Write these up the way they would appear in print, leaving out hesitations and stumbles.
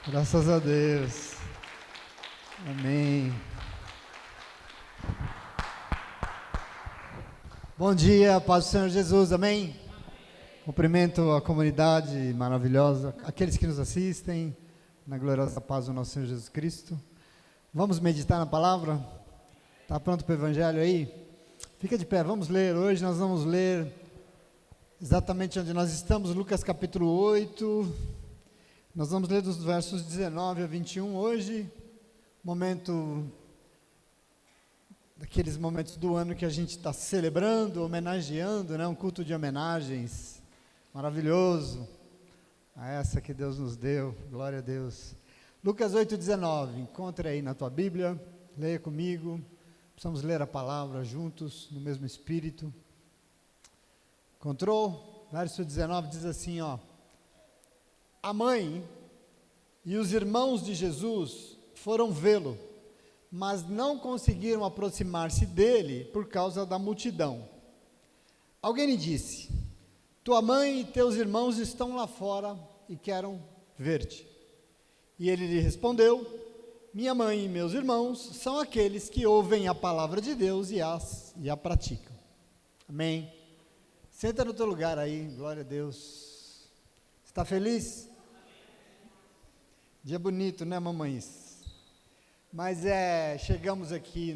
Graças a Deus. Amém. Bom dia, paz do Senhor Jesus, amém? Cumprimento a comunidade maravilhosa, aqueles que nos assistem, na gloriosa paz do nosso Senhor Jesus Cristo. Vamos meditar na palavra? Está pronto para o Evangelho aí? Fica de pé, vamos ler. Hoje nós vamos ler exatamente onde nós estamos, Lucas capítulo 8. Nós vamos ler dos versos 19 a 21 hoje, daqueles momentos do ano que a gente está celebrando, homenageando, né? Um culto de homenagens, maravilhoso, a essa que Deus nos deu, glória a Deus. Lucas 8,19, encontre aí na tua Bíblia, leia comigo, precisamos ler a palavra juntos, no mesmo espírito. Encontrou? Verso 19 diz assim, ó: a mãe e os irmãos de Jesus foram vê-lo, mas não conseguiram aproximar-se dele por causa da multidão. Alguém lhe disse: tua mãe e teus irmãos estão lá fora e querem ver-te. E ele lhe respondeu: minha mãe e meus irmãos são aqueles que ouvem a palavra de Deus e a praticam. Amém. Senta no teu lugar aí, glória a Deus. Está feliz? Dia bonito, né, mamães? Mas chegamos aqui,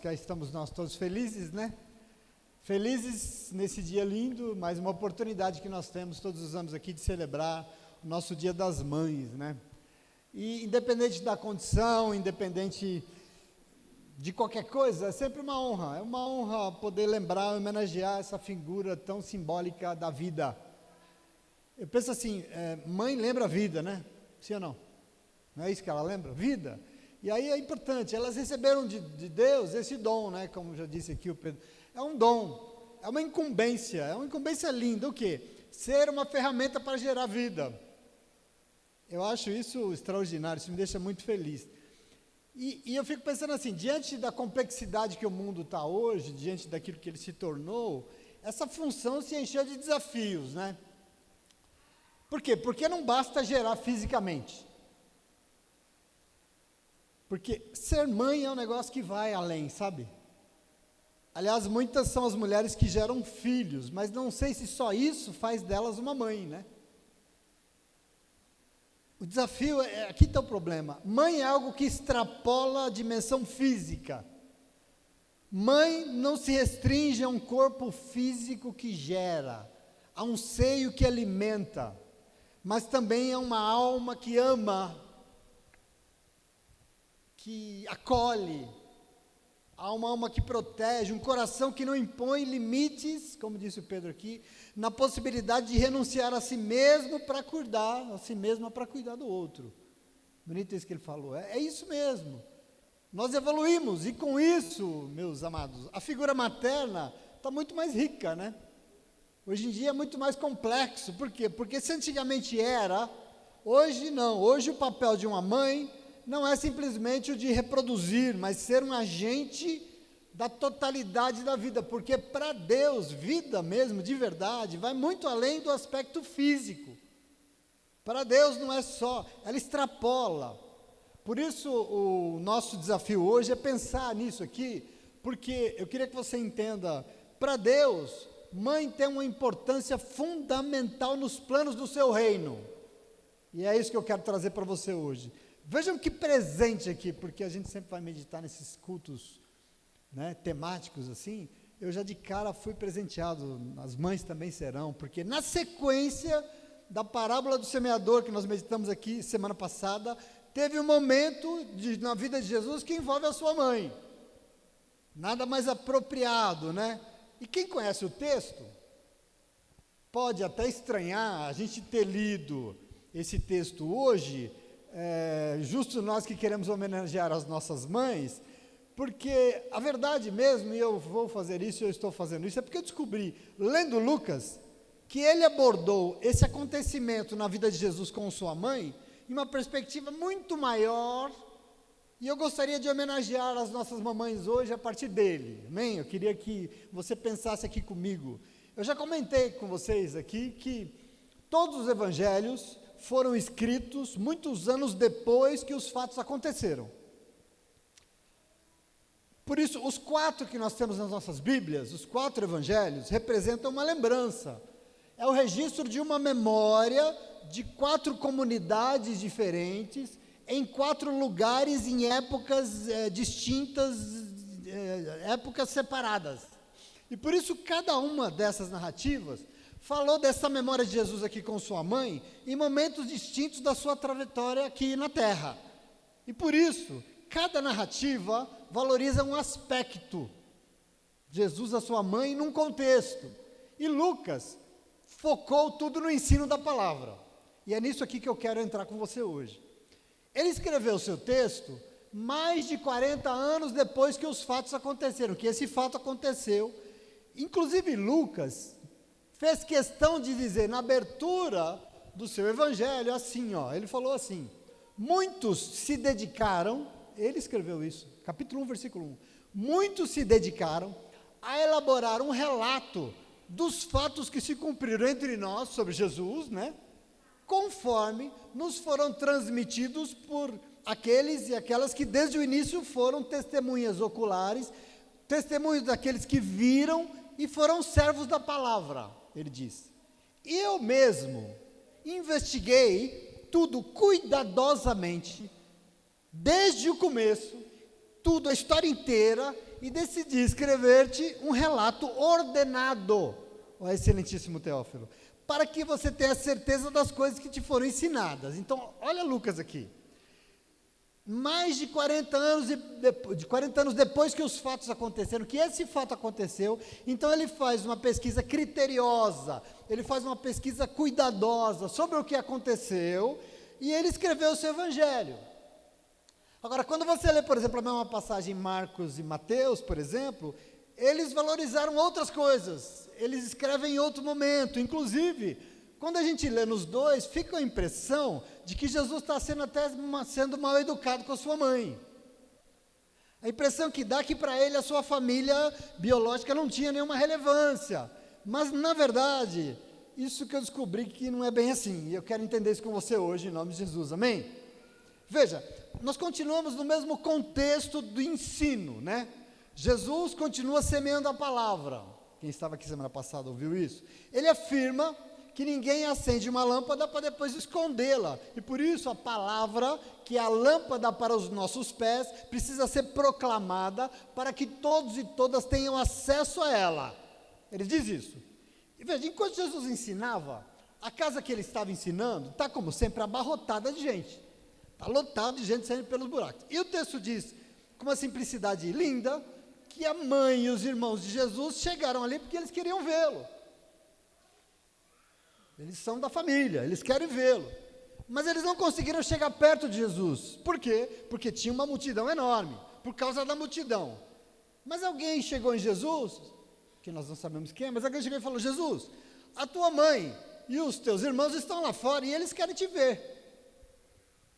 cá estamos nós todos felizes, né? Felizes nesse dia lindo, mais uma oportunidade que nós temos todos os anos aqui de celebrar o nosso Dia das Mães, né? E independente da condição, independente de qualquer coisa, é sempre uma honra poder lembrar, homenagear essa figura tão simbólica da vida. Eu penso assim, mãe lembra a vida, né? Sim ou não? Não é isso que ela lembra? Vida. E aí é importante, elas receberam de Deus esse dom, né? Como já disse aqui o Pedro. É um dom, é uma incumbência linda. O quê? Ser uma ferramenta para gerar vida. Eu acho isso extraordinário, isso me deixa muito feliz. E eu fico pensando assim, diante da complexidade que o mundo está hoje, diante daquilo que ele se tornou, essa função se encheu de desafios, né? Por quê? Porque não basta gerar fisicamente. Porque ser mãe é um negócio que vai além, sabe? Aliás, muitas são as mulheres que geram filhos, mas não sei se só isso faz delas uma mãe, né? O desafio, aqui está o problema, mãe é algo que extrapola a dimensão física. Mãe não se restringe a um corpo físico que gera, a um seio que alimenta, mas também é uma alma que ama, que acolhe, há uma alma que protege, um coração que não impõe limites, como disse o Pedro aqui, na possibilidade de renunciar a si mesmo para cuidar, a si mesma para cuidar do outro. Bonito isso que ele falou, é isso mesmo. Nós evoluímos, e com isso, meus amados, a figura materna está muito mais rica, né? Hoje em dia é muito mais complexo, por quê? Porque se antigamente era, hoje não, hoje o papel de uma mãe não é simplesmente o de reproduzir, mas ser um agente da totalidade da vida, porque para Deus, vida mesmo, de verdade, vai muito além do aspecto físico. Para Deus não é só, ela extrapola. Por isso o nosso desafio hoje é pensar nisso aqui, porque eu queria que você entenda, para Deus, mãe tem uma importância fundamental nos planos do seu reino. E é isso que eu quero trazer para você hoje. Vejam que presente aqui, porque a gente sempre vai meditar nesses cultos, né, temáticos assim. Eu já de cara fui presenteado, as mães também serão, porque na sequência da parábola do semeador que nós meditamos aqui semana passada, teve um momento na vida de Jesus que envolve a sua mãe. Nada mais apropriado, né? E quem conhece o texto pode até estranhar a gente ter lido esse texto hoje. Justo nós que queremos homenagear as nossas mães, porque a verdade mesmo, e eu vou fazer isso, eu estou fazendo isso, é porque eu descobri, lendo Lucas, que ele abordou esse acontecimento na vida de Jesus com sua mãe, em uma perspectiva muito maior, e eu gostaria de homenagear as nossas mamães hoje a partir dele, amém? Eu queria que você pensasse aqui comigo. Eu já comentei com vocês aqui que todos os evangelhos foram escritos muitos anos depois que os fatos aconteceram. Por isso, os 4 que nós temos nas nossas Bíblias, os 4 evangelhos, representam uma lembrança. É o registro de uma memória de 4 comunidades diferentes, em 4 lugares, em épocas distintas, épocas separadas. E por isso, cada uma dessas narrativas falou dessa memória de Jesus aqui com sua mãe, em momentos distintos da sua trajetória aqui na Terra. E por isso, cada narrativa valoriza um aspecto. Jesus, a sua mãe, num contexto. E Lucas focou tudo no ensino da palavra. E é nisso aqui que eu quero entrar com você hoje. Ele escreveu o seu texto mais de 40 anos depois que os fatos aconteceram, que esse fato aconteceu. Inclusive Lucas fez questão de dizer na abertura do seu evangelho assim, ele falou assim: muitos se dedicaram, ele escreveu isso, capítulo 1, versículo 1, muitos se dedicaram a elaborar um relato dos fatos que se cumpriram entre nós sobre Jesus, conforme nos foram transmitidos por aqueles e aquelas que desde o início foram testemunhas oculares, testemunhos daqueles que viram e foram servos da palavra, ele diz. Eu mesmo investiguei tudo cuidadosamente, desde o começo, tudo, a história inteira, e decidi escrever-te um relato ordenado, ó excelentíssimo Teófilo, para que você tenha certeza das coisas que te foram ensinadas. Então, olha Lucas aqui. Mais de 40 anos depois que os fatos aconteceram, que esse fato aconteceu, então ele faz uma pesquisa criteriosa, ele faz uma pesquisa cuidadosa sobre o que aconteceu, e ele escreveu o seu evangelho. Agora, quando você lê, por exemplo, a mesma passagem em Marcos e Mateus, por exemplo, eles valorizaram outras coisas, eles escrevem em outro momento, inclusive, quando a gente lê nos dois, fica a impressão de que Jesus está sendo mal educado com a sua mãe. A impressão que dá é que para ele a sua família biológica não tinha nenhuma relevância. Mas, na verdade, isso que eu descobri que não é bem assim. E eu quero entender isso com você hoje, em nome de Jesus, amém? Veja, nós continuamos no mesmo contexto do ensino, Jesus continua semeando a palavra. Quem estava aqui semana passada ouviu isso? Ele afirma que ninguém acende uma lâmpada para depois escondê-la. E por isso a palavra, que é a lâmpada para os nossos pés, precisa ser proclamada para que todos e todas tenham acesso a ela. Ele diz isso. E veja, enquanto Jesus ensinava, a casa que ele estava ensinando está, como sempre, abarrotada de gente. Está lotada de gente saindo pelos buracos. E o texto diz, com uma simplicidade linda, que a mãe e os irmãos de Jesus chegaram ali porque eles queriam vê-lo. Eles são da família, eles querem vê-lo. Mas eles não conseguiram chegar perto de Jesus. Por quê? Porque tinha uma multidão enorme, por causa da multidão. Mas alguém chegou em Jesus, que nós não sabemos quem é, mas alguém chegou e falou: Jesus, a tua mãe e os teus irmãos estão lá fora e eles querem te ver.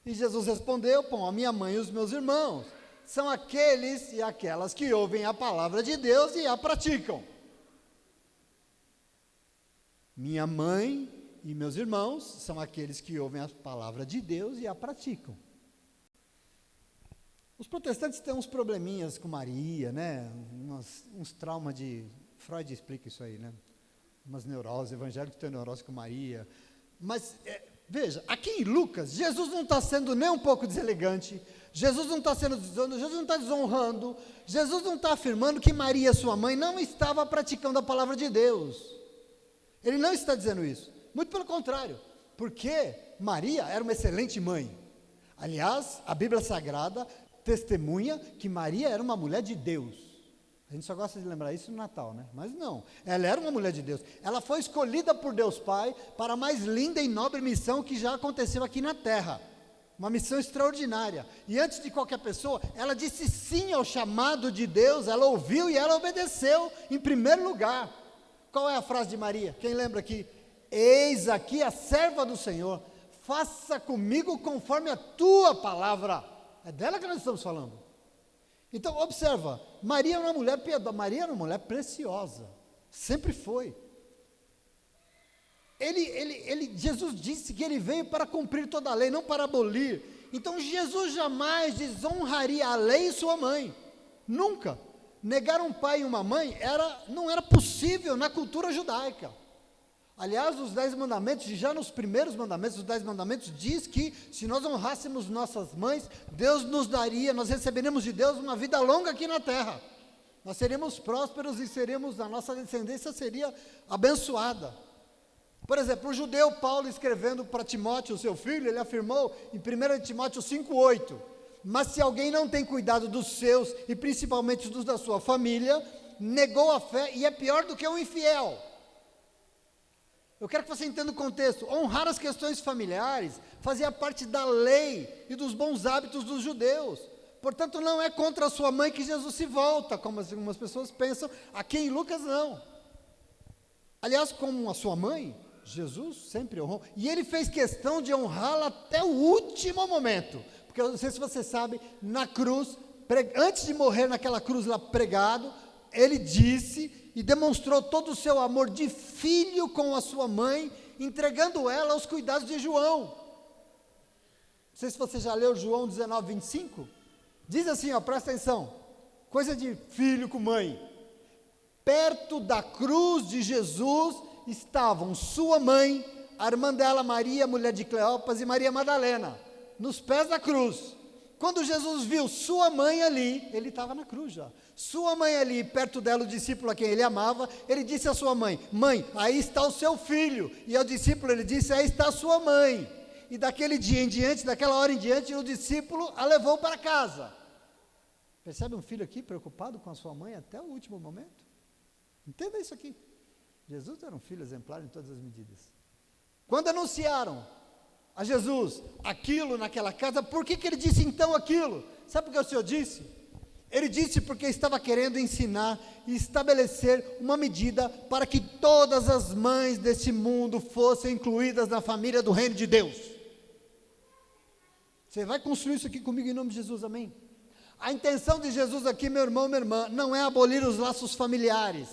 E Jesus respondeu: a minha mãe e os meus irmãos são aqueles e aquelas que ouvem a palavra de Deus e a praticam. Minha mãe e meus irmãos são aqueles que ouvem a palavra de Deus e a praticam. Os protestantes têm uns probleminhas com Maria, uns traumas de... Freud explica isso aí, umas neuroses, evangélicos têm neurose com Maria. Mas, veja, aqui em Lucas, Jesus não está sendo nem um pouco deselegante, Jesus não está desonrando, Jesus não está afirmando que Maria, sua mãe, não estava praticando a palavra de Deus. Ele não está dizendo isso, muito pelo contrário, porque Maria era uma excelente mãe. Aliás, a Bíblia Sagrada testemunha que Maria era uma mulher de Deus. A gente só gosta de lembrar isso no Natal, mas não, ela era uma mulher de Deus. Ela foi escolhida por Deus Pai para a mais linda e nobre missão que já aconteceu aqui na Terra. Uma missão extraordinária. E antes de qualquer pessoa, ela disse sim ao chamado de Deus, ela ouviu e ela obedeceu em primeiro lugar. Qual é a frase de Maria? Quem lembra aqui? Eis aqui a serva do Senhor, faça comigo conforme a tua palavra. É dela que nós estamos falando. Então, observa, Maria é uma mulher piedosa, Maria era uma mulher preciosa, sempre foi. Jesus disse que ele veio para cumprir toda a lei, não para abolir. Então Jesus jamais desonraria a lei e sua mãe, nunca. Negar um pai e uma mãe não era possível na cultura judaica. Aliás, os 10 mandamentos, já nos primeiros mandamentos, os 10 mandamentos, diz que se nós honrássemos nossas mães, nós receberemos de Deus uma vida longa aqui na terra. Nós seríamos prósperos e a nossa descendência seria abençoada. Por exemplo, o judeu Paulo, escrevendo para Timóteo, seu filho, ele afirmou em 1 Timóteo 5,8, mas se alguém não tem cuidado dos seus, e principalmente dos da sua família, negou a fé e é pior do que um infiel. Eu quero que você entenda o contexto. Honrar as questões familiares fazia parte da lei e dos bons hábitos dos judeus. Portanto, não é contra a sua mãe que Jesus se volta, como algumas pessoas pensam. Aqui em Lucas, não. Aliás, como a sua mãe, Jesus sempre honrou. E ele fez questão de honrá-la até o último momento. Porque eu não sei se você sabe, na cruz, antes de morrer naquela cruz lá pregado, ele disse e demonstrou todo o seu amor de filho com a sua mãe, entregando ela aos cuidados de João. Não sei se você já leu João 19:25. Diz assim, presta atenção, coisa de filho com mãe. Perto da cruz de Jesus estavam sua mãe, a irmã dela Maria, mulher de Cleopas, e Maria Madalena, nos pés da cruz. Quando Jesus viu sua mãe ali, ele estava na cruz já, sua mãe ali, perto dela, o discípulo a quem ele amava, ele disse à sua mãe, mãe, aí está o seu filho, e ao discípulo ele disse, aí está a sua mãe, e daquele dia em diante, daquela hora em diante, o discípulo a levou para casa. Percebe um filho aqui preocupado com a sua mãe até o último momento? Entenda isso aqui, Jesus era um filho exemplar em todas as medidas. Quando anunciaram a Jesus aquilo naquela casa, por que ele disse então aquilo? Sabe por que o Senhor disse? Ele disse porque estava querendo ensinar e estabelecer uma medida para que todas as mães desse mundo fossem incluídas na família do reino de Deus. Você vai construir isso aqui comigo em nome de Jesus, amém? A intenção de Jesus aqui, meu irmão, minha irmã, não é abolir os laços familiares,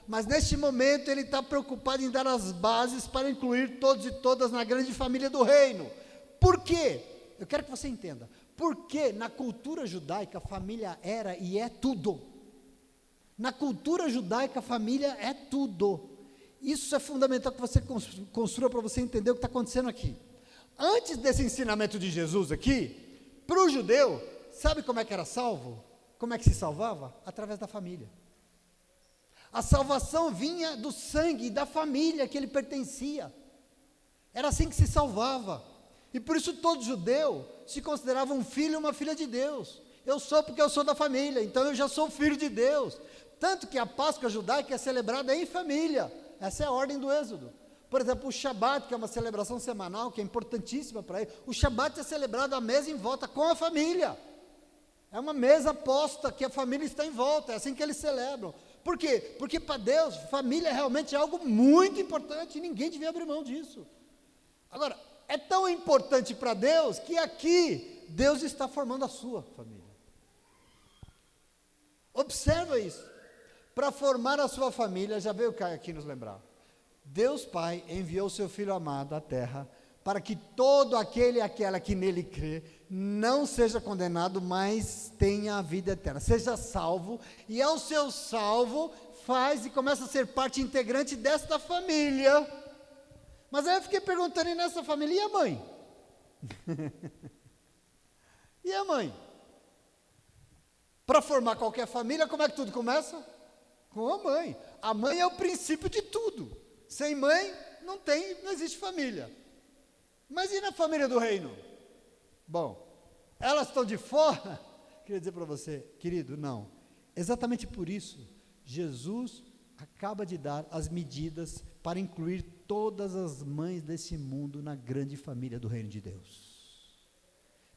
mas neste momento ele está preocupado em dar as bases para incluir todos e todas na grande família do reino. Por quê? Eu quero que você entenda. Porque na cultura judaica a família era e é tudo. Na cultura judaica a família é tudo. Isso é fundamental que você construa para você entender o que está acontecendo aqui. Antes desse ensinamento de Jesus aqui, para o judeu, sabe como é que era salvo? Como é que se salvava? Através da família. A salvação vinha do sangue da família que ele pertencia. Era assim que se salvava. E por isso todo judeu se considerava um filho e uma filha de Deus. Eu sou porque eu sou da família, então eu já sou filho de Deus. Tanto que a Páscoa judaica é celebrada em família. Essa é a ordem do Êxodo. Por exemplo, o Shabat, que é uma celebração semanal, que é importantíssima para ele. O Shabat é celebrado à mesa em volta com a família. É uma mesa posta que a família está em volta, é assim que eles celebram. Por quê? Porque para Deus, família realmente é algo muito importante e ninguém devia abrir mão disso. Agora, é tão importante para Deus que aqui Deus está formando a sua família. Observa isso. Para formar a sua família, já veio o Caio aqui nos lembrar. Deus Pai enviou o seu Filho amado à terra para que todo aquele e aquela que nele crê não seja condenado, mas tenha a vida eterna, seja salvo, e ao seu salvo, faz e começa a ser parte integrante desta família. Mas aí eu fiquei perguntando, e nessa família, e a mãe? E a mãe? Para formar qualquer família, como é que tudo começa? Com a mãe. A mãe é o princípio de tudo. Sem mãe, não existe família. Mas e na família do reino? Bom, elas estão de fora? Queria dizer para você, querido, não. Exatamente por isso, Jesus acaba de dar as medidas para incluir todas as mães desse mundo na grande família do reino de Deus.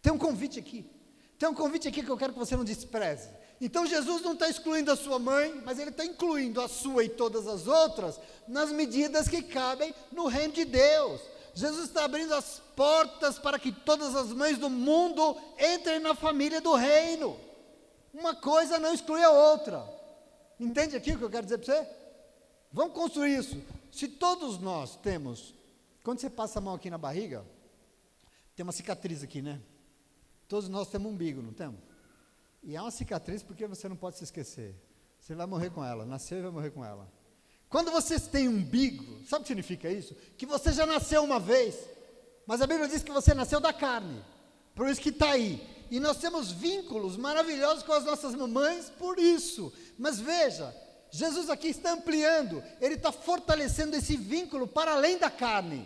Tem um convite aqui. Tem um convite aqui que eu quero que você não despreze. Então Jesus não está excluindo a sua mãe, mas ele está incluindo a sua e todas as outras nas medidas que cabem no reino de Deus. Jesus está abrindo as portas para que todas as mães do mundo entrem na família do reino. Uma coisa não exclui a outra. Entende aqui o que eu quero dizer para você? Vamos construir isso. Se todos nós temos Quando você passa a mão aqui na barriga, tem uma cicatriz aqui, né? Todos nós temos um umbigo, não temos? E é uma cicatriz porque você não pode se esquecer. Você vai morrer com ela, nasceu e vai morrer com ela. Quando você tem um umbigo, sabe o que significa isso? Que você já nasceu uma vez, mas a Bíblia diz que você nasceu da carne, por isso que está aí. E nós temos vínculos maravilhosos com as nossas mamães por isso. Mas veja, Jesus aqui está ampliando, Ele está fortalecendo esse vínculo para além da carne.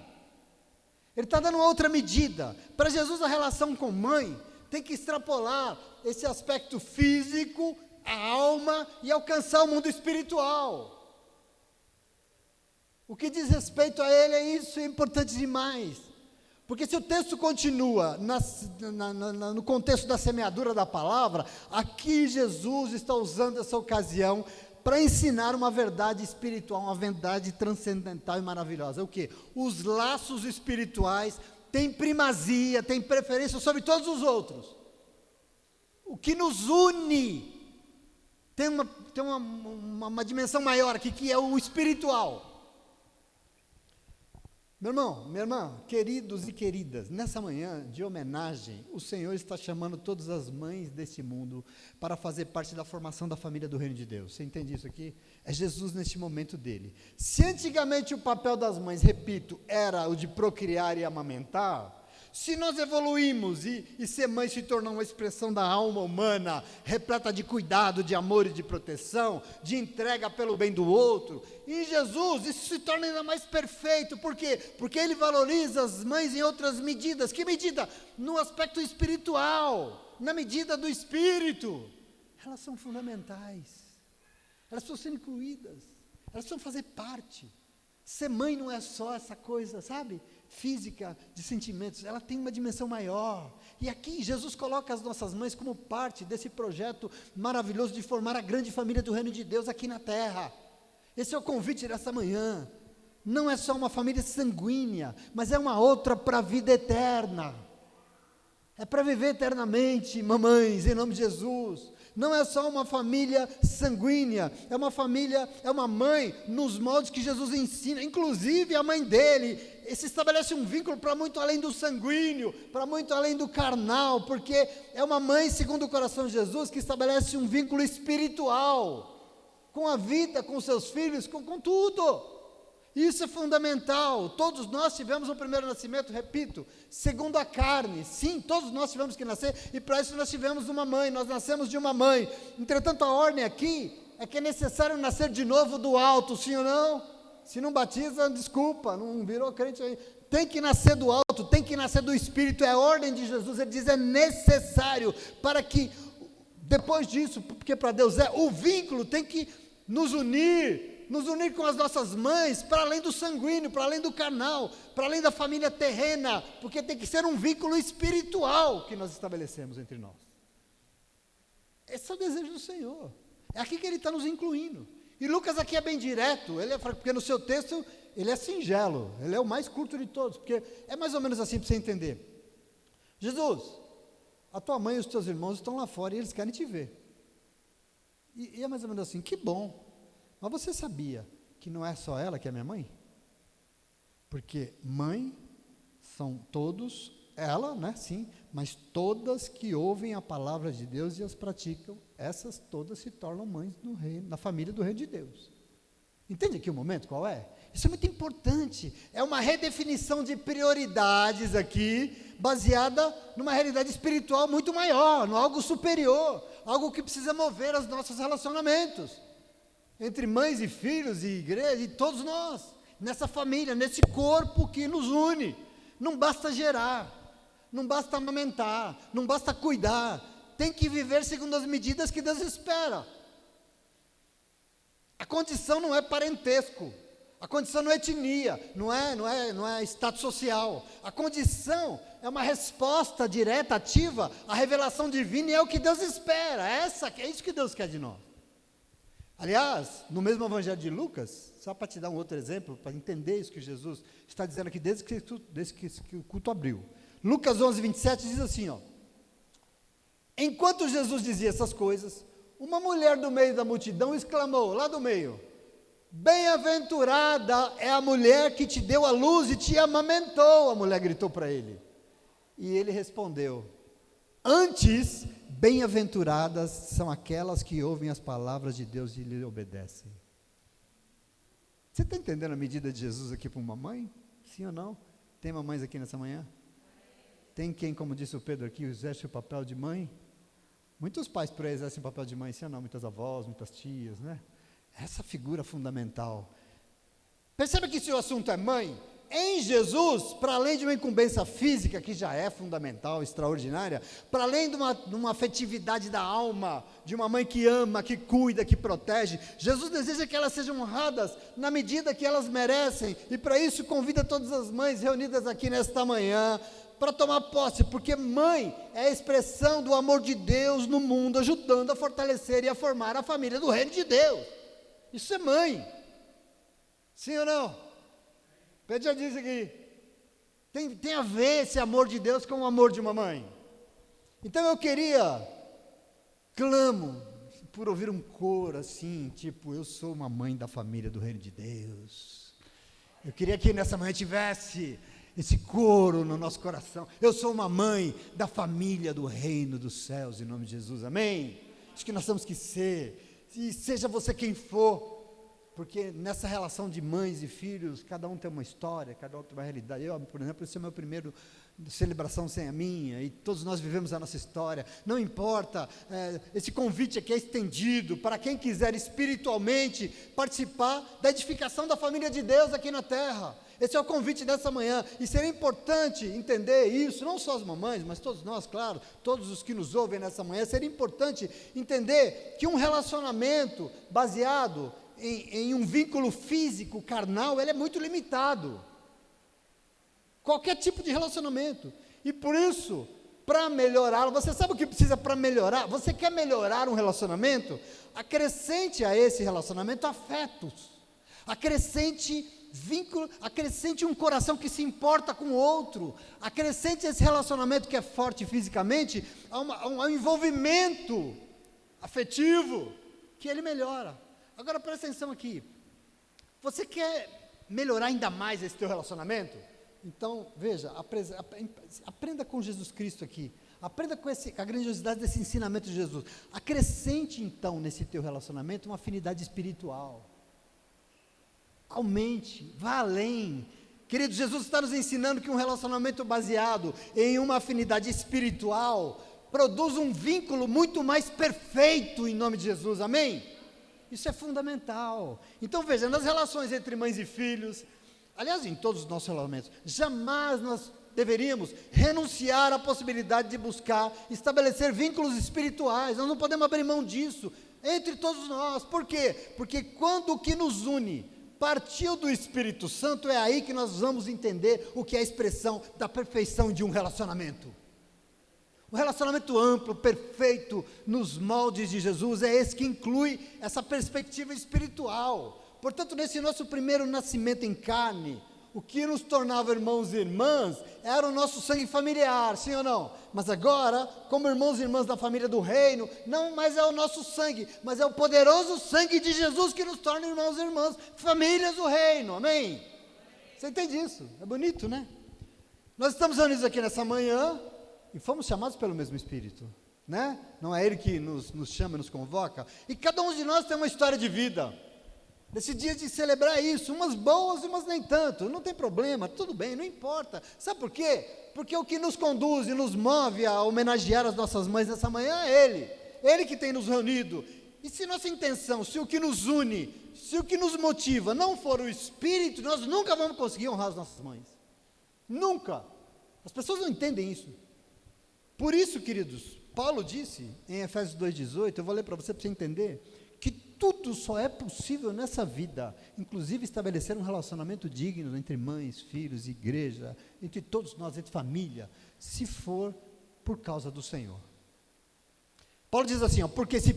Ele está dando outra medida. Para Jesus a relação com mãe tem que extrapolar esse aspecto físico, a alma e alcançar o mundo espiritual. O que diz respeito a ele é isso, é importante demais. Porque se o texto continua no contexto da semeadura da palavra, aqui Jesus está usando essa ocasião para ensinar uma verdade espiritual, uma verdade transcendental e maravilhosa. O quê? Os laços espirituais têm primazia, têm preferência sobre todos os outros. O que nos une tem uma dimensão maior aqui, que é o espiritual. Meu irmão, minha irmã, queridos e queridas, nessa manhã de homenagem, o Senhor está chamando todas as mães deste mundo para fazer parte da formação da família do Reino de Deus. Você entende isso aqui? É Jesus neste momento dele. Se antigamente o papel das mães, repito, era o de procriar e amamentar, se nós evoluímos e ser mãe se tornou uma expressão da alma humana, repleta de cuidado, de amor e de proteção, de entrega pelo bem do outro, em Jesus isso se torna ainda mais perfeito. Por quê? Porque Ele valoriza as mães em outras medidas. Que medida? No aspecto espiritual, na medida do Espírito. Elas são fundamentais, elas precisam ser incluídas, elas precisam fazer parte. Ser mãe não é só essa coisa, sabe, física, de sentimentos, ela tem uma dimensão maior. E aqui Jesus coloca as nossas mães como parte desse projeto maravilhoso de formar a grande família do Reino de Deus aqui na terra. Esse é o convite dessa manhã. Não é só uma família sanguínea, mas é uma outra para a vida eterna. É para viver eternamente, mamães, em nome de Jesus. Não é só uma família sanguínea, é uma família, é uma mãe nos moldes que Jesus ensina, inclusive a mãe dele. Se estabelece um vínculo para muito além do sanguíneo, para muito além do carnal, porque é uma mãe segundo o coração de Jesus que estabelece um vínculo espiritual, com a vida, com seus filhos, com tudo. Isso é fundamental. Todos nós tivemos um primeiro nascimento, repito, segundo a carne. Sim, todos nós tivemos que nascer, e para isso nós tivemos uma mãe, nós nascemos de uma mãe. Entretanto, a ordem aqui é que é necessário nascer de novo do alto, sim ou não? Se não batiza, desculpa, não virou crente aí. Tem que nascer do alto, tem que nascer do Espírito, é a ordem de Jesus. Ele diz, é necessário, para que, depois disso, porque para Deus o vínculo tem que nos unir com as nossas mães, para além do sanguíneo, para além do carnal, para além da família terrena, porque tem que ser um vínculo espiritual que nós estabelecemos entre nós. Esse é o desejo do Senhor, é aqui que Ele está nos incluindo. E Lucas aqui é bem direto, porque no seu texto ele é singelo, ele é o mais curto de todos, porque é mais ou menos assim para você entender. Jesus, a tua mãe e os teus irmãos estão lá fora e eles querem te ver. E é mais ou menos assim, que bom. Mas você sabia que não é só ela que é minha mãe? Porque mãe são todos, ela, né, sim, mas todas que ouvem a palavra de Deus e as praticam, essas todas se tornam mães no reino, na família do reino de Deus. Entende aqui o momento qual é? Isso é muito importante, é uma redefinição de prioridades aqui, baseada numa realidade espiritual muito maior, no algo superior, algo que precisa mover os nossos relacionamentos entre mães e filhos e igreja, e todos nós, nessa família, nesse corpo que nos une. Não basta gerar, não basta amamentar, não basta cuidar, tem que viver segundo as medidas que Deus espera. A condição não é parentesco, a condição não é etnia, não é status social, a condição é uma resposta direta, ativa, à revelação divina, e é o que Deus espera, é isso que Deus quer de nós. Aliás, no mesmo evangelho de Lucas, só para te dar um outro exemplo, para entender isso que Jesus está dizendo aqui desde que o culto abriu. Lucas 11, 27 diz assim, ó: enquanto Jesus dizia essas coisas, uma mulher do meio da multidão exclamou, lá do meio: Bem-aventurada é a mulher que te deu a luz e te amamentou, a mulher gritou para ele. E ele respondeu: antes, bem-aventuradas são aquelas que ouvem as palavras de Deus e lhe obedecem. Você está entendendo a medida de Jesus aqui para uma mãe? Sim ou não? Tem mamães aqui nessa manhã? Tem quem, como disse o Pedro aqui, exerce o papel de mãe? Muitos pais por aí exercem o papel de mãe, sim ou não? Muitas avós, muitas tias, né? Essa figura fundamental. Perceba que se o assunto é mãe, em Jesus, para além de uma incumbência física, que já é fundamental, extraordinária, para além de uma afetividade da alma, de uma mãe que ama, que cuida, que protege, Jesus deseja que elas sejam honradas na medida que elas merecem, e para isso convida todas as mães reunidas aqui nesta manhã, para tomar posse, porque mãe é a expressão do amor de Deus no mundo, ajudando a fortalecer e a formar a família do reino de Deus. Isso é mãe. Sim ou não? Pedro já disse aqui. Tem a ver esse amor de Deus com o amor de uma mãe. Então eu clamo por ouvir um coro assim, tipo, eu sou uma mãe da família do reino de Deus. Eu queria que nessa manhã tivesse esse coro no nosso coração. Eu sou uma mãe da família do reino dos céus, em nome de Jesus, amém? Acho que nós temos que ser. E seja você quem for, porque nessa relação de mães e filhos, cada um tem uma história, cada um tem uma realidade. Eu, por exemplo, esse é o meu primeiro celebração sem a minha, e todos nós vivemos a nossa história, não importa, esse convite aqui é estendido, para quem quiser espiritualmente participar da edificação da família de Deus aqui na terra. Esse é o convite dessa manhã, e seria importante entender isso, não só as mamães, mas todos nós, claro, todos os que nos ouvem nessa manhã, seria importante entender que um relacionamento baseado em um vínculo físico, carnal, ele é muito limitado. Qualquer tipo de relacionamento. E por isso, para melhorá-lo, você sabe o que precisa para melhorar? Você quer melhorar um relacionamento? Acrescente a esse relacionamento afetos. Acrescente vínculo, acrescente um coração que se importa com o outro, acrescente esse relacionamento que é forte fisicamente, a um envolvimento afetivo, que ele melhora. Agora presta atenção aqui, você quer melhorar ainda mais esse teu relacionamento? Então, veja, aprenda com Jesus Cristo aqui, aprenda com a grandiosidade desse ensinamento de Jesus, acrescente então nesse teu relacionamento uma afinidade espiritual. Aumente, vá além. Querido, Jesus está nos ensinando que um relacionamento baseado em uma afinidade espiritual produz um vínculo muito mais perfeito em nome de Jesus, amém? Isso é fundamental. Então veja, nas relações entre mães e filhos, aliás em todos os nossos relacionamentos, jamais nós deveríamos renunciar à possibilidade de buscar estabelecer vínculos espirituais. Nós não podemos abrir mão disso entre todos nós. Por quê? Porque quando o que nos une partiu do Espírito Santo, é aí que nós vamos entender o que é a expressão da perfeição de um relacionamento. Um relacionamento amplo, perfeito, nos moldes de Jesus, é esse que inclui essa perspectiva espiritual. Portanto, nesse nosso primeiro nascimento em carne, o que nos tornava irmãos e irmãs era o nosso sangue familiar, sim ou não? Mas agora, como irmãos e irmãs da família do reino, não mais é o nosso sangue, mas é o poderoso sangue de Jesus que nos torna irmãos e irmãs, famílias do reino, amém? Você entende isso? É bonito, né? Nós estamos reunidos aqui nessa manhã e fomos chamados pelo mesmo Espírito, né? Não é Ele que nos chama e nos convoca, e cada um de nós tem uma história de vida. Nesse dia de celebrar isso, umas boas e umas nem tanto, não tem problema, tudo bem, não importa. Sabe por quê? Porque o que nos conduz e nos move a homenagear as nossas mães nessa manhã é Ele que tem nos reunido. E se nossa intenção, se o que nos une, se o que nos motiva não for o Espírito, nós nunca vamos conseguir honrar as nossas mães. Nunca. As pessoas não entendem isso. Por isso, queridos, Paulo disse em Efésios 2,18, eu vou ler para você entender, que tudo só é possível nessa vida, inclusive estabelecer um relacionamento digno entre mães, filhos, igreja, entre todos nós, entre família, se for por causa do Senhor. Paulo diz assim, porque se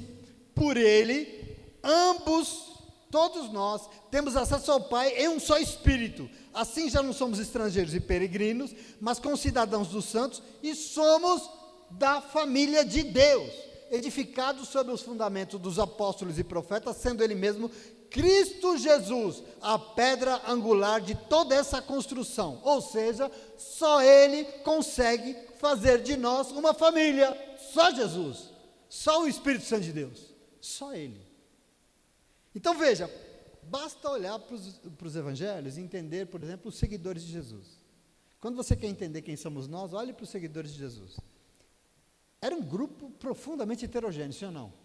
por Ele, ambos, todos nós, temos acesso ao Pai em um só Espírito, assim já não somos estrangeiros e peregrinos, mas concidadãos dos santos, e somos da família de Deus, edificados sobre os fundamentos dos apóstolos e profetas, sendo Ele mesmo Cristo Jesus, a pedra angular de toda essa construção. Ou seja, só Ele consegue fazer de nós uma família. Só Jesus. Só o Espírito Santo de Deus. Só Ele. Então veja, basta olhar para os evangelhos e entender, por exemplo, os seguidores de Jesus. Quando você quer entender quem somos nós, olhe para os seguidores de Jesus. Era um grupo profundamente heterogêneo, sim ou não?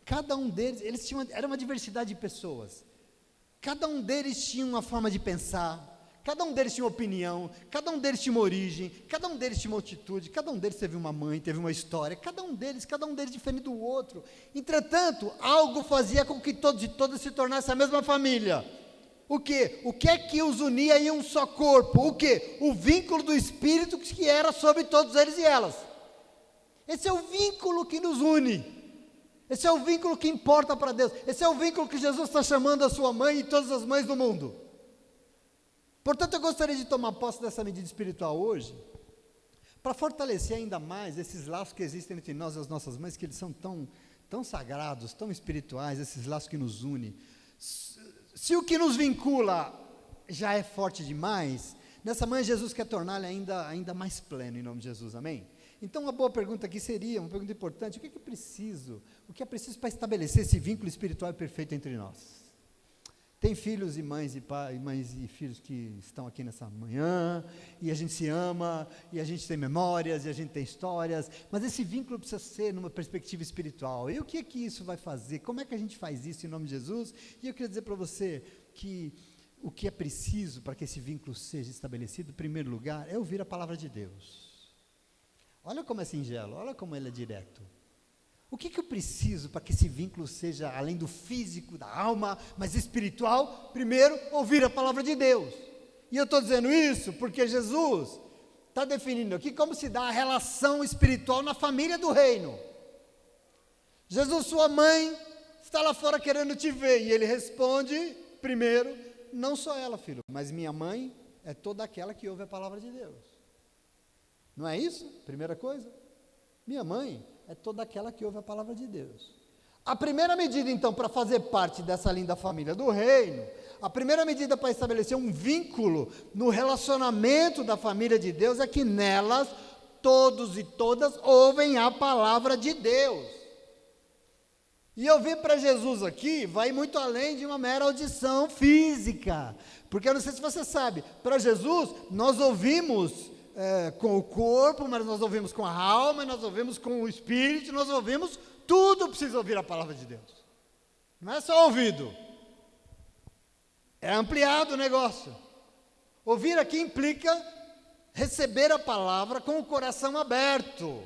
Cada um deles, era uma diversidade de pessoas. Cada um deles tinha uma forma de pensar, cada um deles tinha uma opinião, cada um deles tinha uma origem, cada um deles tinha uma atitude, cada um deles teve uma mãe, teve uma história, cada um deles diferente do outro. Entretanto, algo fazia com que todos e todas se tornassem a mesma família. O quê? O que é que os unia em um só corpo? O quê? O vínculo do Espírito que era sobre todos eles e elas. Esse é o vínculo que nos une. Esse é o vínculo que importa para Deus. Esse é o vínculo que Jesus está chamando a sua mãe e todas as mães do mundo. Portanto, eu gostaria de tomar posse dessa medida espiritual hoje, para fortalecer ainda mais esses laços que existem entre nós e as nossas mães, que eles são tão sagrados, tão espirituais, esses laços que nos unem. Se o que nos vincula já é forte demais, nessa manhã Jesus quer torná-lo ainda mais pleno, em nome de Jesus, amém? Então, uma boa pergunta aqui seria, uma pergunta importante: o que é preciso para estabelecer esse vínculo espiritual perfeito entre nós? Tem filhos e mães e filhos que estão aqui nessa manhã, e a gente se ama, e a gente tem memórias, e a gente tem histórias, mas esse vínculo precisa ser numa perspectiva espiritual. E o que é que isso vai fazer? Como é que a gente faz isso em nome de Jesus? E eu queria dizer para você que o que é preciso para que esse vínculo seja estabelecido, em primeiro lugar, é ouvir a palavra de Deus. Olha como é singelo, olha como ele é direto. O que eu preciso para que esse vínculo seja, além do físico, da alma, mas espiritual? Primeiro, ouvir a palavra de Deus. E eu estou dizendo isso porque Jesus está definindo aqui como se dá a relação espiritual na família do reino. Jesus, sua mãe, está lá fora querendo te ver, e ele responde, primeiro, não só ela, filho, mas minha mãe é toda aquela que ouve a palavra de Deus. Não é isso? Primeira coisa. Minha mãe é toda aquela que ouve a palavra de Deus. A primeira medida, então, para fazer parte dessa linda família do reino, a primeira medida para estabelecer um vínculo no relacionamento da família de Deus é que nelas todos e todas ouvem a palavra de Deus. E ouvir para Jesus aqui vai muito além de uma mera audição física, porque eu não sei se você sabe, para Jesus nós ouvimos com o corpo, mas nós ouvimos com a alma, nós ouvimos com o espírito, nós ouvimos, tudo precisa ouvir a palavra de Deus. Não é só ouvido, é ampliado o negócio. Ouvir aqui implica receber a palavra com o coração aberto,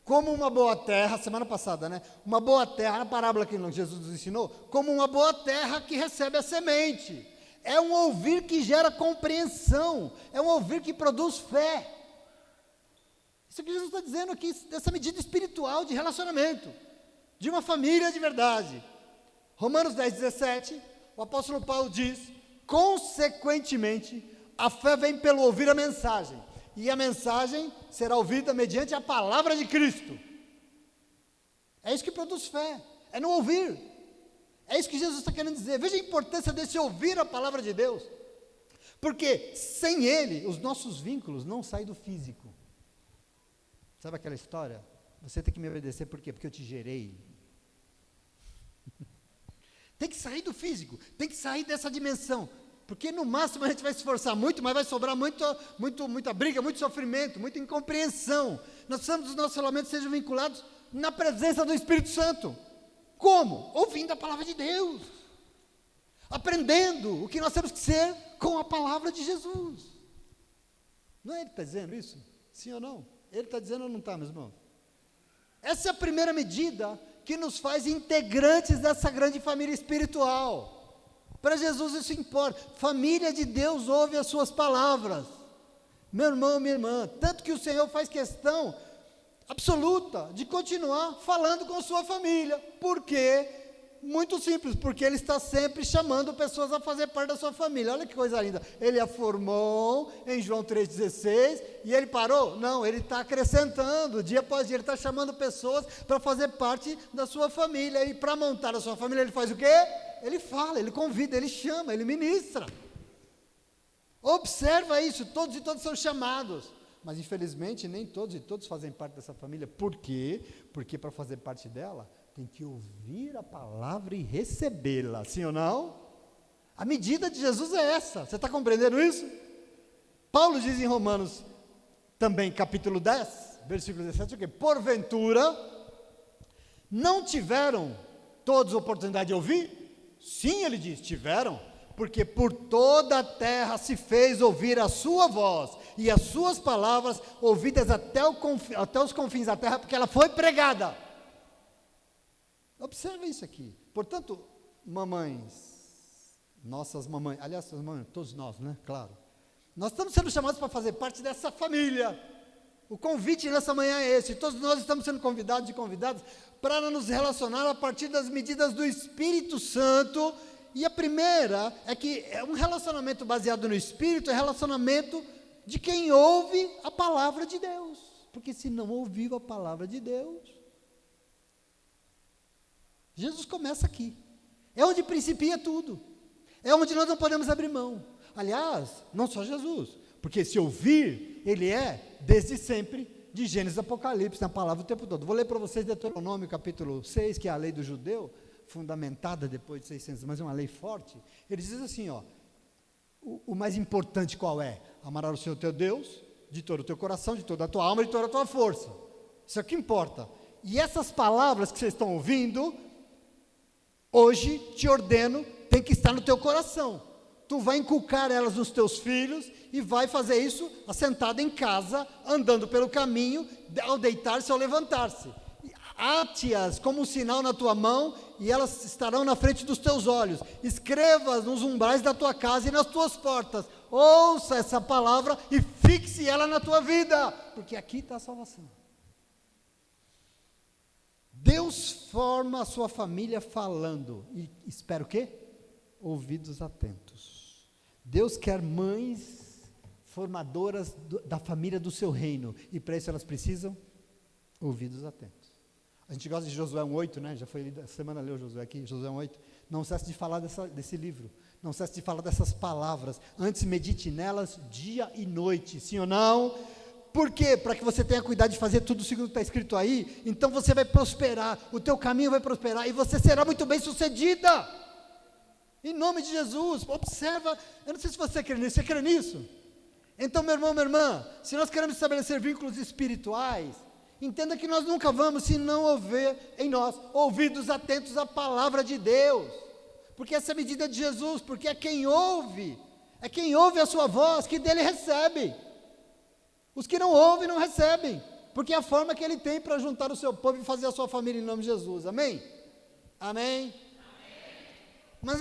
como uma boa terra, semana passada, né? Uma boa terra, a parábola que Jesus nos ensinou, como uma boa terra que recebe a semente. É um ouvir que gera compreensão, é um ouvir que produz fé. Isso que Jesus está dizendo aqui, dessa medida espiritual de relacionamento, de uma família de verdade. Romanos 10:17, o apóstolo Paulo diz: consequentemente, a fé vem pelo ouvir a mensagem, e a mensagem será ouvida mediante a palavra de Cristo. É isso que produz fé, é no ouvir. É isso que Jesus está querendo dizer. Veja a importância desse ouvir a palavra de Deus, porque sem ele, os nossos vínculos não saem do físico. Sabe aquela história? Você tem que me obedecer, por quê? Porque eu te gerei. Tem que sair do físico, tem que sair dessa dimensão, porque no máximo a gente vai se esforçar muito, mas vai sobrar muita briga, muito sofrimento, muita incompreensão. Nós precisamos que os nossos relacionamentos sejam vinculados na presença do Espírito Santo. Como? Ouvindo a palavra de Deus, aprendendo o que nós temos que ser com a palavra de Jesus. Não é ele que está dizendo isso? Sim ou não? Ele está dizendo ou não está, meus irmãos? Essa é a primeira medida que nos faz integrantes dessa grande família espiritual. Para Jesus isso importa. Família de Deus ouve as suas palavras. Meu irmão, minha irmã, tanto que o Senhor faz questão absoluta de continuar falando com sua família. Por quê? Muito simples, porque ele está sempre chamando pessoas a fazer parte da sua família. Olha que coisa linda, ele a formou em João 3,16 e ele parou? Não, ele está acrescentando, dia após dia, ele está chamando pessoas para fazer parte da sua família, e para montar a sua família ele faz o quê? Ele fala, ele convida, ele chama, ele ministra. Observa isso, todos e todas são chamados. Mas infelizmente nem todos e todos fazem parte dessa família. Por quê? Porque para fazer parte dela, tem que ouvir a palavra e recebê-la, sim ou não? A medida de Jesus é essa, você está compreendendo isso? Paulo diz em Romanos, também capítulo 10, versículo 17, o quê? Porventura, não tiveram todos a oportunidade de ouvir? Sim, ele diz, tiveram, porque por toda a terra se fez ouvir a sua voz, e as suas palavras ouvidas até os confins da terra, porque ela foi pregada. Observa isso aqui. Portanto, mamães, nossas mamães, aliás, mamães, todos nós, né? Claro. Nós estamos sendo chamados para fazer parte dessa família. O convite nessa manhã é esse. Todos nós estamos sendo convidados e convidadas para nos relacionar a partir das medidas do Espírito Santo. E a primeira é que um relacionamento baseado no Espírito é relacionamento de quem ouve a palavra de Deus. Porque se não ouviu a palavra de Deus, Jesus começa aqui. É onde principia tudo. É onde nós não podemos abrir mão. Aliás, não só Jesus, porque se ouvir, ele é desde sempre, de Gênesis a Apocalipse, na palavra o tempo todo. Vou ler para vocês Deuteronômio capítulo 6, que é a lei do judeu, fundamentada depois de 600, mas é uma lei forte. Ele diz assim, ó, o mais importante qual é? Amarás o Senhor teu Deus, de todo o teu coração, de toda a tua alma, de toda a tua força. Isso é o que importa. E essas palavras que vocês estão ouvindo, hoje te ordeno, tem que estar no teu coração. Tu vai inculcar elas nos teus filhos e vai fazer isso assentado em casa, andando pelo caminho, ao deitar-se ou levantar-se. Ate-as como um sinal na tua mão e elas estarão na frente dos teus olhos. Escreva-as nos umbrais da tua casa e nas tuas portas. Ouça essa palavra e fixe ela na tua vida, porque aqui está a salvação. Deus forma a sua família falando e espera o quê? Ouvidos atentos. Deus quer mães formadoras da família do seu reino, e para isso elas precisam ouvidos atentos. A gente gosta de Josué 1:8, né? Já foi lido, essa semana leu Josué aqui, Josué 1:8. Não cesse de falar desse livro, não cesse de falar dessas palavras, antes medite nelas dia e noite, sim ou não? Por quê? Para que você tenha cuidado de fazer tudo segundo está escrito aí, então você vai prosperar, o teu caminho vai prosperar, e você será muito bem sucedida. Em nome de Jesus, observa, eu não sei se você crê nisso, você crê nisso? Então, meu irmão, minha irmã, se nós queremos estabelecer vínculos espirituais, entenda que nós nunca vamos se não houver em nós ouvidos atentos à palavra de Deus, porque essa é a medida de Jesus, porque é quem ouve a sua voz, que dele recebe. Os que não ouvem, não recebem, porque é a forma que ele tem para juntar o seu povo e fazer a sua família em nome de Jesus, amém? Amém? Mas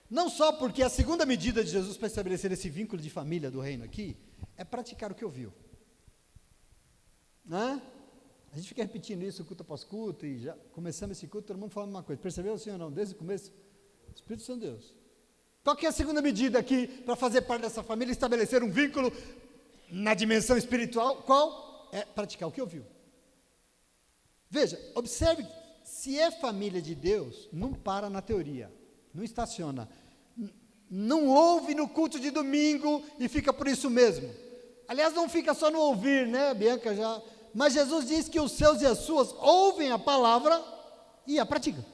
não só porque a segunda medida de Jesus para estabelecer esse vínculo de família do reino aqui, é praticar o que ouviu. Né? A gente fica repetindo isso culto após culto, e já começamos esse culto, todo mundo falando uma coisa, percebeu sim ou não? Desde o começo, Espírito Santo de Deus. Qual que é a segunda medida aqui, para fazer parte dessa família, estabelecer um vínculo na dimensão espiritual? Qual? É praticar o que ouviu. Veja, observe, se é família de Deus, não para na teoria, não estaciona, não ouve no culto de domingo e fica por isso mesmo. Aliás, não fica só no ouvir, né, Bianca já, mas Jesus diz que os seus e as suas ouvem a palavra e a praticam.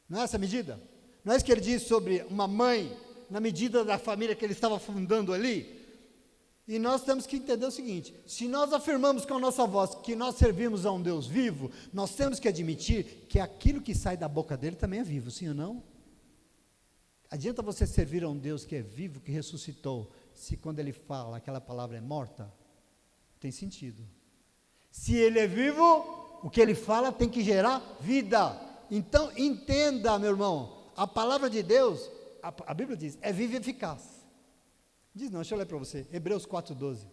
Não é essa a medida? Não é isso que ele diz sobre uma mãe, na medida da família que ele estava fundando ali? E nós temos que entender o seguinte, se nós afirmamos com a nossa voz que nós servimos a um Deus vivo, nós temos que admitir que aquilo que sai da boca dele também é vivo, sim ou não? Adianta você servir a um Deus que é vivo, que ressuscitou, se quando ele fala aquela palavra é morta? Tem sentido. Se ele é vivo, o que ele fala tem que gerar vida. Então entenda, meu irmão, a palavra de Deus, a Bíblia diz, é viva e eficaz. Diz não, deixa eu ler para você, Hebreus 4:12,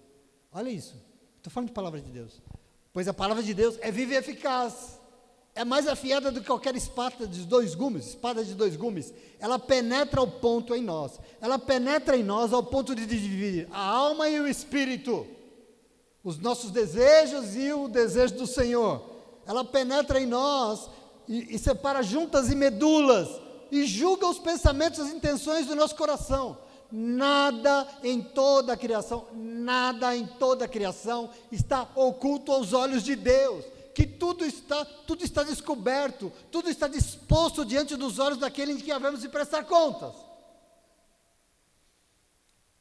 olha isso, estou falando de palavra de Deus, pois a palavra de Deus é viva e eficaz, é mais afiada do que qualquer espada de dois gumes, ela penetra ao ponto em nós, ela penetra em nós ao ponto de dividir a alma e o espírito, os nossos desejos e o desejo do Senhor, ela penetra em nós e separa juntas e medulas, e julga os pensamentos e as intenções do nosso coração. Nada em toda a criação está oculto aos olhos de Deus, que tudo está descoberto, tudo está disposto diante dos olhos daquele em que havemos de prestar contas.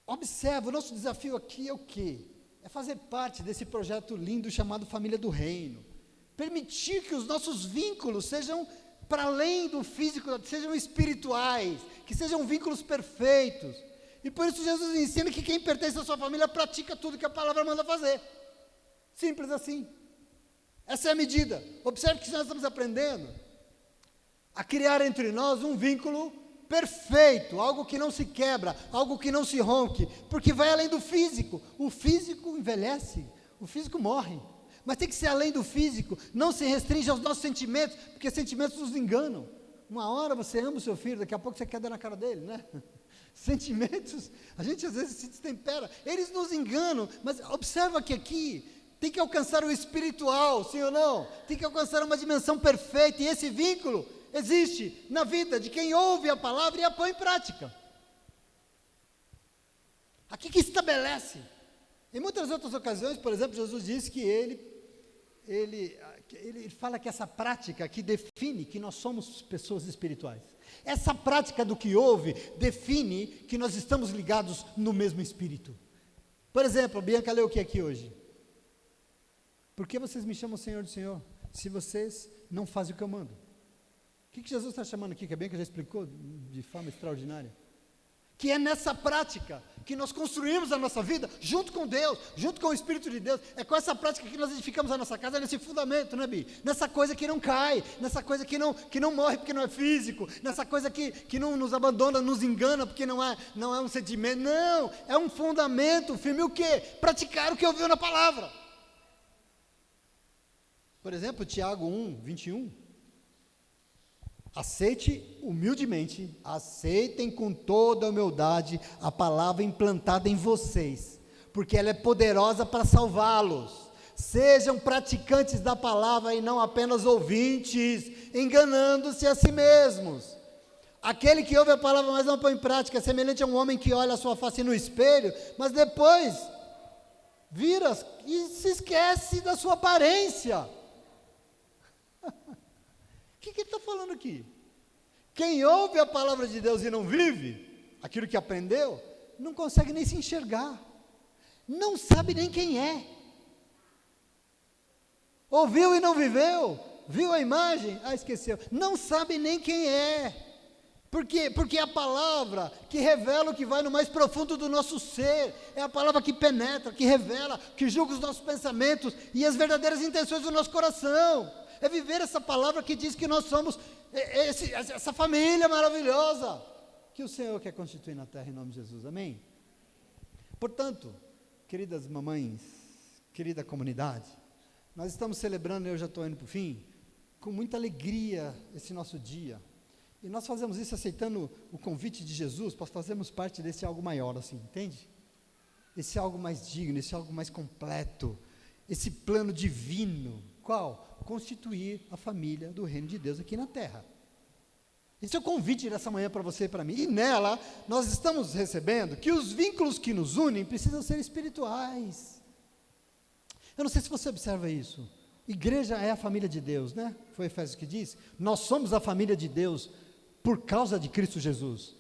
Observa, o nosso desafio aqui é o quê? É fazer parte desse projeto lindo chamado Família do Reino. Permitir que os nossos vínculos sejam para além do físico, sejam espirituais, que sejam vínculos perfeitos. E por isso Jesus ensina que quem pertence à sua família pratica tudo que a palavra manda fazer. Simples assim. Essa é a medida. Observe que nós estamos aprendendo a criar entre nós um vínculo perfeito, algo que não se quebra, algo que não se rompe, porque vai além do físico. O físico envelhece, o físico morre, mas tem que ser além do físico, não se restringe aos nossos sentimentos, porque sentimentos nos enganam. Uma hora você ama o seu filho, daqui a pouco você quer dar na cara dele, né? Sentimentos, a gente às vezes se destempera, eles nos enganam, mas observa que aqui tem que alcançar o espiritual, sim ou não? Tem que alcançar uma dimensão perfeita, e esse vínculo existe na vida de quem ouve a palavra e a põe em prática. Aqui que estabelece. Em muitas outras ocasiões, por exemplo, Jesus disse que ele fala que essa prática que define que nós somos pessoas espirituais. Essa prática do que ouve define que nós estamos ligados no mesmo espírito. Por exemplo, a Bianca leu o que aqui hoje? Por que vocês me chamam Senhor do Senhor, se vocês não fazem o que eu mando? O que Jesus está chamando aqui, que a Bianca já explicou de forma extraordinária? Que é nessa prática que nós construímos a nossa vida junto com Deus, junto com o Espírito de Deus. É com essa prática que nós edificamos a nossa casa, nesse fundamento, né, Bi? Nessa coisa que não cai, nessa coisa que não morre porque não é físico, nessa coisa que não nos abandona, nos engana porque não é um sentimento. Não, é um fundamento firme. O quê? Praticar o que ouviu na palavra. Por exemplo, Tiago 1, 21. Aceite humildemente, aceitem com toda a humildade a palavra implantada em vocês, porque ela é poderosa para salvá-los. Sejam praticantes da palavra e não apenas ouvintes, enganando-se a si mesmos. Aquele que ouve a palavra, mas não põe em prática, é semelhante a um homem que olha a sua face no espelho, mas depois vira e se esquece da sua aparência. O que ele está falando aqui? Quem ouve a palavra de Deus e não vive aquilo que aprendeu, não consegue nem se enxergar, não sabe nem quem é. Ouviu e não viveu, viu a imagem, esqueceu, não sabe nem quem é. Por quê? Porque é a palavra que revela o que vai no mais profundo do nosso ser, é a palavra que penetra, que revela, que julga os nossos pensamentos e as verdadeiras intenções do nosso coração. É viver essa palavra que diz que nós somos essa família maravilhosa que o Senhor quer constituir na terra, em nome de Jesus, amém? Portanto, queridas mamães, querida comunidade, nós estamos celebrando, eu já estou indo para o fim, com muita alegria esse nosso dia, e nós fazemos isso aceitando o convite de Jesus, para fazermos parte desse algo maior, assim, entende? Esse algo mais digno, esse algo mais completo, esse plano divino. Qual? Constituir a família do reino de Deus aqui na terra. Esse é o convite dessa manhã para você e para mim. E nela, nós estamos recebendo que os vínculos que nos unem precisam ser espirituais. Eu não sei se você observa isso. Igreja é a família de Deus, né? Foi Efésios que diz. Nós somos a família de Deus por causa de Cristo Jesus.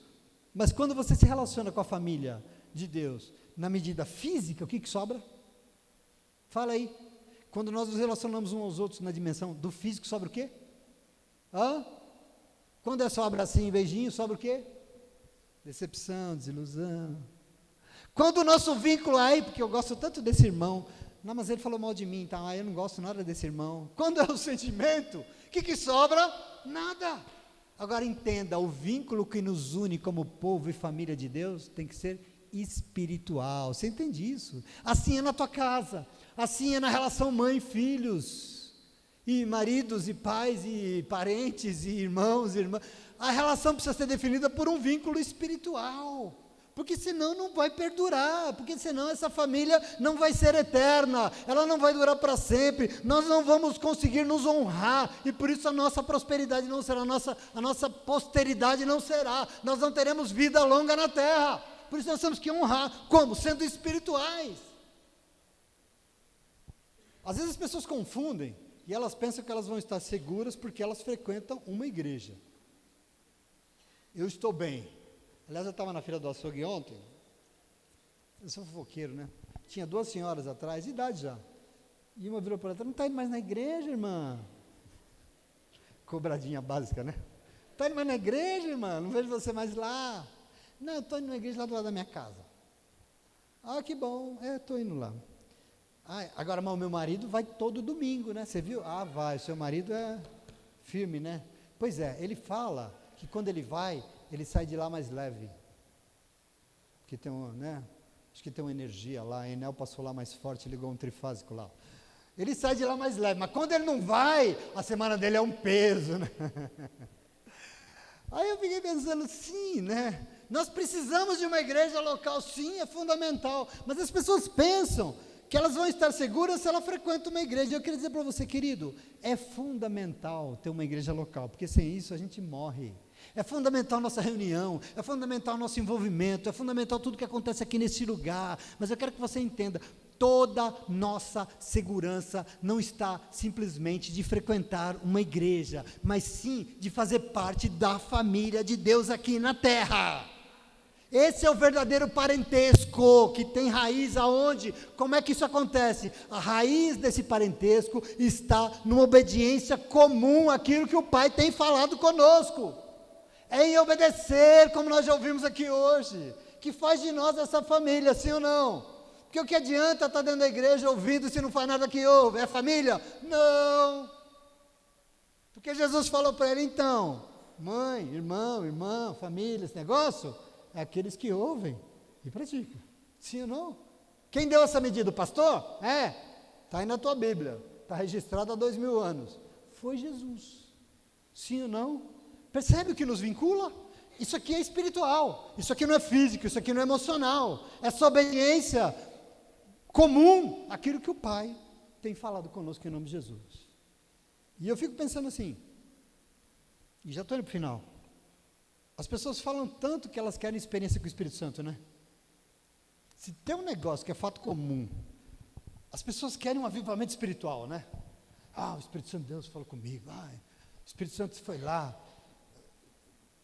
Mas quando você se relaciona com a família de Deus na medida física, o que sobra? Fala aí. Quando nós nos relacionamos uns aos outros na dimensão do físico, sobra o quê? Quando é só abracinho e beijinho, sobra o quê? Decepção, desilusão. Quando o nosso vínculo, porque eu gosto tanto desse irmão, não, mas ele falou mal de mim, tá? Eu não gosto nada desse irmão. Quando é o sentimento, o que sobra? Nada. Agora entenda, o vínculo que nos une como povo e família de Deus tem que ser espiritual. Você entende isso? Assim é na tua casa. Assim é na relação mãe e filhos, e maridos e pais e parentes e irmãos e irmãs. A relação precisa ser definida por um vínculo espiritual, Porque senão não vai perdurar, porque senão essa família não vai ser eterna, ela não vai durar para sempre, nós não vamos conseguir nos honrar, e por isso a nossa prosperidade não será, a nossa posteridade não será, nós não teremos vida longa na terra, por isso nós temos que honrar, como? Sendo espirituais. Às vezes as pessoas confundem, e elas pensam que elas vão estar seguras porque elas frequentam uma igreja. Eu estou bem. Aliás, eu estava na feira do açougue ontem, eu sou fofoqueiro, né? Tinha 2 senhoras atrás, de idade já, e uma virou para outra: não está indo mais na igreja, irmã? Cobradinha básica, né? Está indo mais na igreja, irmã? Não vejo você mais lá. Não, eu estou indo na igreja lá do lado da minha casa. Ah, que bom, estou indo lá. Ah, agora, mas o meu marido vai todo domingo, né? Você viu? Ah, vai, o seu marido é firme, né? Pois é, ele fala que quando ele vai, ele sai de lá mais leve, que tem né? Acho que tem uma energia lá, a Enel passou lá mais forte, ligou um trifásico lá, ele sai de lá mais leve, mas quando ele não vai, a semana dele é um peso, né? Aí eu fiquei pensando, sim, né? Nós precisamos de uma igreja local, sim, é fundamental, mas as pessoas pensam que elas vão estar seguras se ela frequenta uma igreja. Eu queria dizer para você, querido, é fundamental ter uma igreja local, porque sem isso a gente morre. É fundamental nossa reunião, é fundamental nosso envolvimento, é fundamental tudo que acontece aqui nesse lugar, mas eu quero que você entenda, toda nossa segurança não está simplesmente de frequentar uma igreja, mas sim de fazer parte da família de Deus aqui na terra. Esse é o verdadeiro parentesco, que tem raiz aonde? Como é que isso acontece? A raiz desse parentesco está numa obediência comum àquilo que o Pai tem falado conosco. É em obedecer, como nós já ouvimos aqui hoje, que faz de nós essa família, sim ou não? Porque o que adianta estar dentro da igreja ouvindo se não faz nada que ouve? É família? Não! Porque Jesus falou para ele, então, mãe, irmão, irmã, família, esse negócio, é aqueles que ouvem e praticam, sim ou não? Quem deu essa medida? O pastor? Está aí na tua Bíblia, está registrado há 2000 anos, foi Jesus, sim ou não? Percebe o que nos vincula? Isso aqui é espiritual, isso aqui não é físico, isso aqui não é emocional, essa obediência comum àquilo que o Pai tem falado conosco em nome de Jesus. E eu fico pensando assim, e já estou indo para o final, as pessoas falam tanto que elas querem experiência com o Espírito Santo, né? Se tem um negócio que é fato comum, as pessoas querem um avivamento espiritual, né? O Espírito Santo de Deus falou comigo, o Espírito Santo foi lá.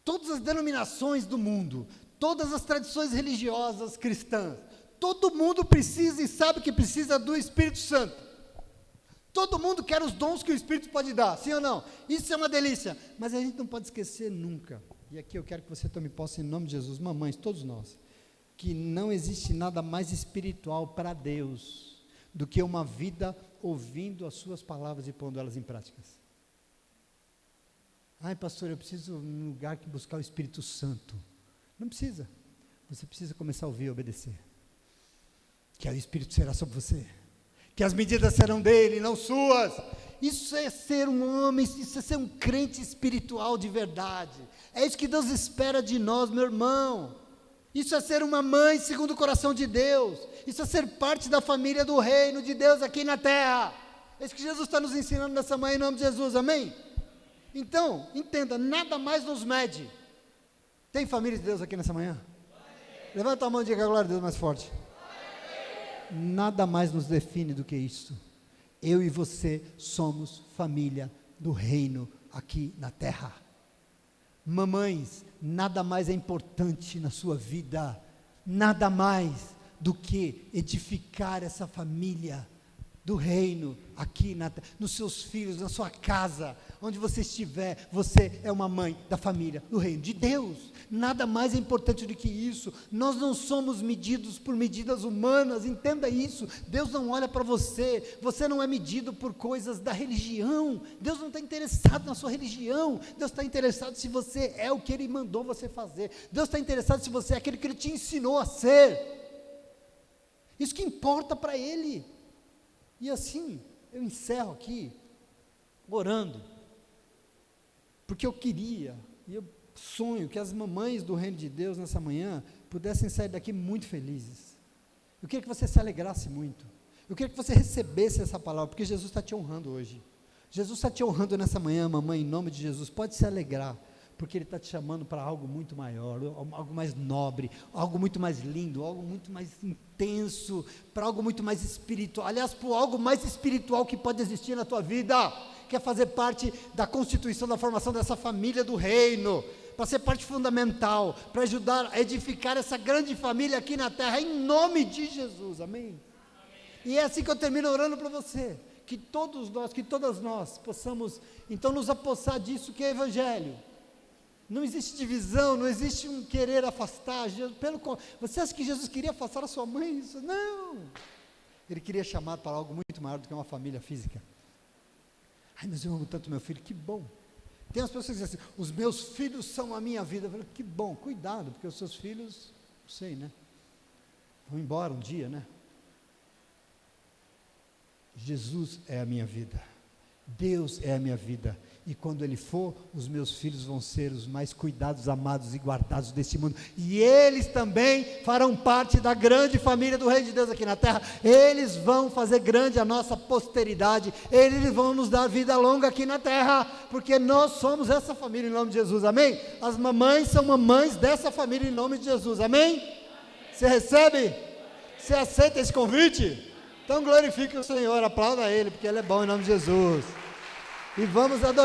Todas as denominações do mundo, todas as tradições religiosas cristãs, todo mundo precisa e sabe que precisa do Espírito Santo. Todo mundo quer os dons que o Espírito pode dar, sim ou não? Isso é uma delícia, mas a gente não pode esquecer nunca, e aqui eu quero que você tome posse em nome de Jesus, mamães, todos nós, que não existe nada mais espiritual para Deus do que uma vida ouvindo as suas palavras e pondo elas em práticas. Pastor, eu preciso num lugar que buscar o Espírito Santo. Não precisa. Você precisa começar a ouvir e obedecer. Que aí o Espírito será sobre você. Que as medidas serão dele, não suas. Isso é ser um homem, isso é ser um crente espiritual de verdade. É isso que Deus espera de nós, meu irmão. Isso é ser uma mãe segundo o coração de Deus. Isso é ser parte da família do reino de Deus aqui na terra. É isso que Jesus está nos ensinando nessa manhã em nome de Jesus, amém? Então, entenda, nada mais nos mede. Tem família de Deus aqui nessa manhã? Levanta a mão e diga a glória a Deus mais forte. Nada mais nos define do que isso. Eu e você somos família do reino aqui na terra. Mamães, nada mais é importante na sua vida, nada mais do que edificar essa família do reino aqui nos seus filhos, na sua casa, onde você estiver, você é uma mãe da família do reino de Deus. Nada mais é importante do que isso. Nós não somos medidos por medidas humanas, entenda isso. Deus não olha para você, você não é medido por coisas da religião. Deus não está interessado na sua religião. Deus está interessado se você é o que Ele mandou você fazer. Deus está interessado se você é aquele que Ele te ensinou a ser. Isso que importa para Ele. E assim, eu encerro aqui, orando, porque eu queria, e eu sonho que as mamães do reino de Deus nessa manhã pudessem sair daqui muito felizes. Eu queria que você se alegrasse muito. Eu queria que você recebesse essa palavra, porque Jesus está te honrando hoje. Jesus está te honrando nessa manhã, mamãe, em nome de Jesus. Pode se alegrar, porque Ele está te chamando para algo muito maior, algo mais nobre, algo muito mais lindo, algo muito mais intenso, para algo muito mais espiritual. Aliás, para algo mais espiritual que pode existir na tua vida, que é fazer parte da constituição, da formação dessa família do reino, para ser parte fundamental, para ajudar a edificar essa grande família aqui na terra, em nome de Jesus, amém? E é assim que eu termino orando para você, que todos nós, que todas nós possamos, então, nos apossar disso que é Evangelho. Não existe divisão, não existe um querer afastar. Você acha que Jesus queria afastar a sua mãe? Isso? Não. Ele queria chamar para algo muito maior do que uma família física. Ai, mas eu amo tanto meu filho, que bom. Tem as pessoas que dizem assim, os meus filhos são a minha vida. Eu falo, que bom, cuidado, porque os seus filhos, não sei, né? Vão embora um dia, né? Jesus é a minha vida, Deus é a minha vida, e quando Ele for, os meus filhos vão ser os mais cuidados, amados e guardados deste mundo, e eles também farão parte da grande família do Reino de Deus aqui na terra. Eles vão fazer grande a nossa posteridade, eles vão nos dar vida longa aqui na terra, porque nós somos essa família em nome de Jesus, amém? As mamães são mamães dessa família em nome de Jesus, amém? Você recebe? Você aceita esse convite? Então glorifique o Senhor, aplauda Ele, porque Ele é bom em nome de Jesus. E vamos adorar.